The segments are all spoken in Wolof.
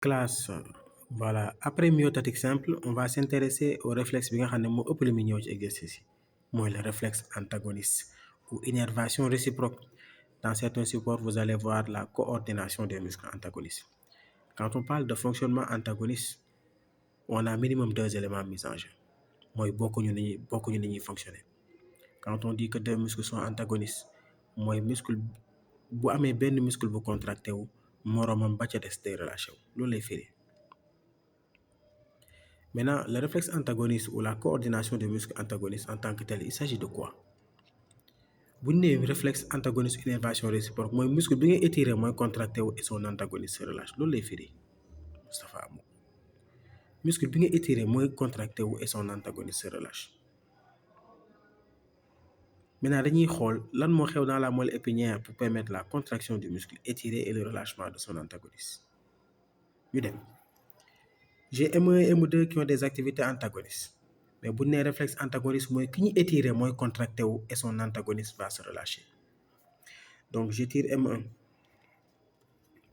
Classe, voilà. Après myotatique simple, on va s'intéresser au réflexe bi nga xam ne moo ëpp lu muy ñëw ci exercice yi mooy le réflexe antagoniste ou innervation réciproque. Dans certains supports, vous allez voir la coordination des muscles antagonistes. Quand on parle de fonctionnement antagoniste, on a minimum deux éléments mis en jeu. Mooy bokkuñu ni ñuy fonctionner. Quand on dit que deux muscles sont antagonistes, mooy muscle bu amee benn muscle bu contracté wu moroomam ba ca des day relâché wu loolu lay firi. Maintenant, le réflexe antagoniste ou la coordination des muscles antagonistes en tant que tel, il s'agit de quoi? Bu ñu nee réflexe antagoniste innervation réciproque mooy muscle bi ngay étiré mooy contracté wu et son antagoniste se relâche loolu lay firi Moustapha Amou. Muscle bi ngay étiré mooy contracté wu et son antagoniste se relâche. Maintenant dañuy xool lan moo xew dans la moelle épinière pour permettre la contraction du muscle étiré et le relâchement de son antagoniste. ñu dem j'ai M1 et M2 qui ont des activités antagonistes mais bu ñu nee réflexe antagoniste mooy ki ñu étiré mooy contracté wu et son antagoniste va se relâcher. Donc j'étire M1.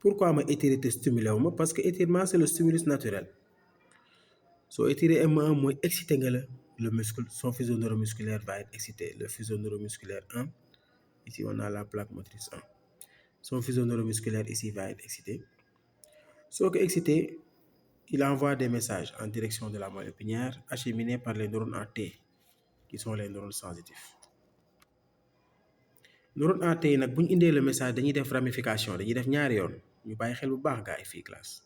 Pourquoi ma étiré te stimulé wu ma parce que étirement c'est le stimulus naturel. Soo étiré M1 mooy excité nga le muscle, son fuseau neuromusculaire va être excité. Le fuseau neuromusculaire 1, ici on a la plaque motrice 1. Son fuseau neuromusculaire ici va être excité. Soo ko excité, il envoie des messages en direction de la moelle épinière acheminés par les neurones AT, qui sont les neurones sensitifs. Neurones AT yi nag bu ñu indee le message dañuy def ramification dañuy def ñaari yoon ñu bàyyi xel bu baax gars yi fii classe.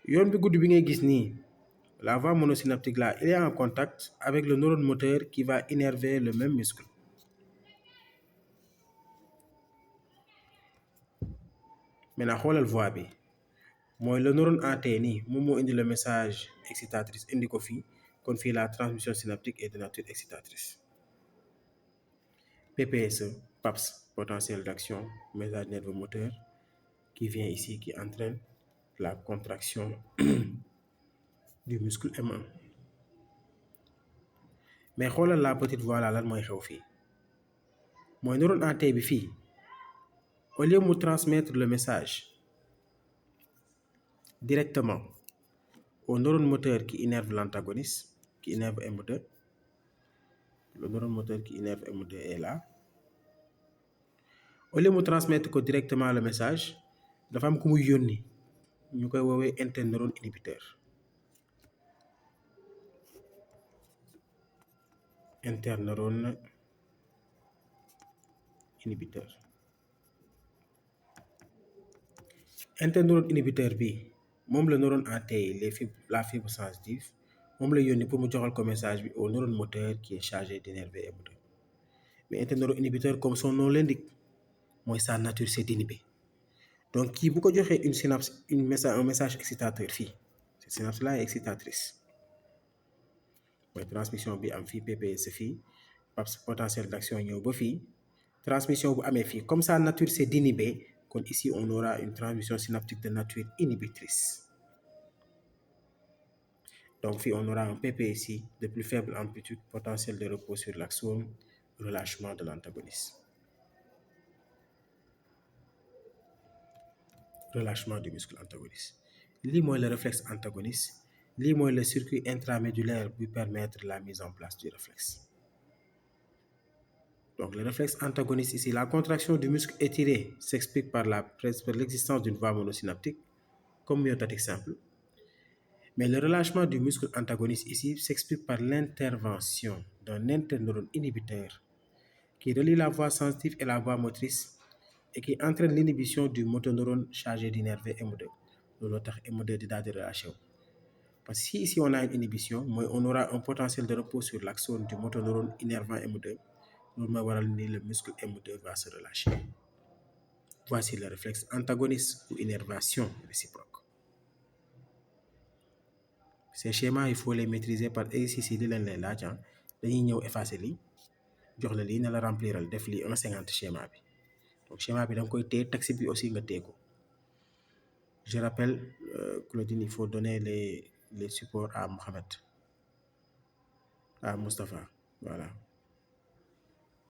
yoon bi gudd bi ngay gis nii la voie monosynaptique là il est en contact avec le neurone moteur qui va innerver le même muscle. Maintenant xoolal voie bi mooy le neurone AT nii moom moo indi le message excitatrice indi ko fii kon fii la transmission synaptique est de nature excitatrice. PPSE, PAPS, potentiel d'action, message nerveux moteur qui vient ici qui entraîne la contraction du muscle M1. Mais xoolal la petite voie là lan mooy xew fii mooy neurone AT bi fii au lieu mu transmettre le message directement au neurone moteur qui innerve l'antagoniste, qui innerve M2, le neurone moteur qui innerve M2 est là. Au lieu mu transmettre ko directement le message dafa am ku muy yónni ñu koy woowee interneurone inhibiteur. Interneurone inhibiteur. Interneurone inhibiteur bi moom la neurone AT la fibre sensitive moom la yónni pour mu joxal ko message bi au neurone moteur qui est chargé d'innerver M2. Mais interneurone inhibiteur comme son nom l'indique mooy sa nature c'est d'inhiber. Donc kii bu ko joxee une synapse un message excitateur fii cette synapse là est excitatrice mooy transmission bi am fii PPS fii PAPS potentiel d'action ñëw ba fii transmission bu amee fii comme sa nature c'est d'inhiber kon ici on aura une transmission synaptique de nature inhibitrice. Donc fii on aura un PPSI de plus faible amplitude, potentiel de repos sur l'axone, relâchement de l'antagoniste. Relâchement du muscle antagoniste. Lii mooy le réflexe antagoniste, lii mooy le circuit intramédulaire buy permettre la mise en place du réflexe. Donc le réflexe antagoniste ici, la contraction du muscle étiré s'explique par l'existence d'une voie monosynaptique, comme myotatique simple. Mais le relâchement du muscle antagoniste ici s'explique par l'intervention d'un interneurone inhibiteur qui relie la voie sensitive et la voie motrice et qui entraîne l'inhibition du motoneurone chargé d'innerver M2. looloo tax M2 di daal di relâché wu. Parce que si ici on a une inhibition mooy on aura un potentiel de repos sur l'axone du motoneurone innervant M2 loolu mooy waral ni le muscle M2 va se relâcher. Voici le réflexe antagoniste ou innervation réciproque. Ces schémas il faut les maîtriser par exercice yi li leen lay laaj dañuy ñëw effacer lii jox la lii ne la rempliral def lii 1,50 schéma bi donc schéma bi da nga koy téye taxi bi aussi nga téye ko. Je rappelle Claudine il faut donner les supports à Mohamed à Moustapha voilà.